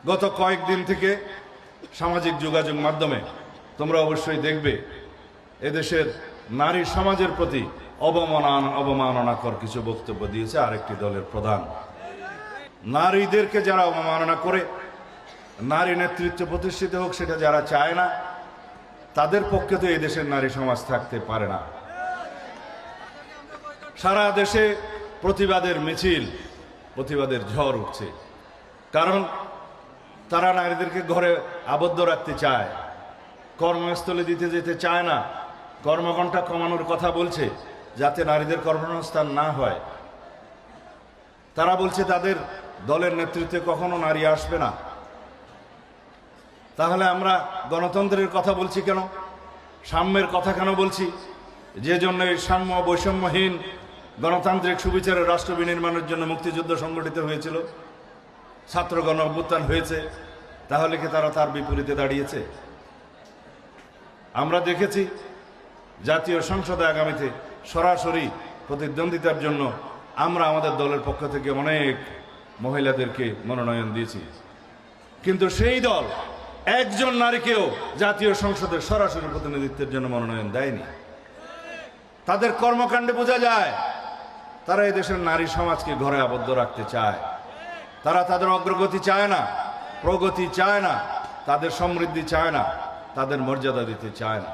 গত কয়েকদিন থেকে সামাজিক যোগাযোগ মাধ্যমে তোমরা অবশ্যই দেখবে এদেশের নারী সমাজের প্রতি অবমাননাকর কিছু বক্তব্য দিয়েছে আরেকটি দলের প্রধান। নারীদেরকে যারা অবমাননা করে, নারী নেতৃত্ব প্রতিষ্ঠিত হোক সেটা যারা চায় না, তাদের পক্ষে তো এই দেশের নারী সমাজ থাকতে পারে না। সারা দেশে প্রতিবাদের মিছিল, প্রতিবাদের ঝড় উঠছে, কারণ তারা নারীদেরকে ঘরে আবদ্ধ রাখতে চায়, কর্মস্থলে দিতে যেতে চায় না, কর্মঘণ্টা কমানোর কথা বলছে যাতে নারীদের কর্মসংস্থান না হয়। তারা বলছে তাদের দলের নেতৃত্বে কখনো নারী আসবে না। তাহলে আমরা গণতন্ত্রের কথা বলছি কেন? সাম্যের কথা কেন বলছি? যে জন্য এই সাম্য বৈষম্যহীন গণতান্ত্রিক সুবিচারের রাষ্ট্র বিনির্মাণের জন্য মুক্তিযুদ্ধ সংগঠিত হয়েছিল, ছাত্র গণ অভ্যুত্থান হয়েছে, তাহলে কি তারা তার বিপরীতে দাঁড়িয়েছে? আমরা দেখেছি জাতীয় সংসদে আগামীতে সরাসরি প্রতিদ্বন্দ্বিতার জন্য আমরা আমাদের দলের পক্ষ থেকে অনেক মহিলাদেরকে মনোনয়ন দিয়েছি, কিন্তু সেই দল একজন নারীকেও জাতীয় সংসদের সরাসরি প্রতিনিধিত্বের জন্য মনোনয়ন দেয়নি। তাদের কর্মকাণ্ডে বোঝা যায় তারা এই দেশের নারী সমাজকে ঘরে আবদ্ধ রাখতে চায়। তারা তাদের অগ্রগতি চায় না, প্রগতি চায় না, তাদের সমৃদ্ধি চায় না, তাদের মর্যাদা দিতে চায় না।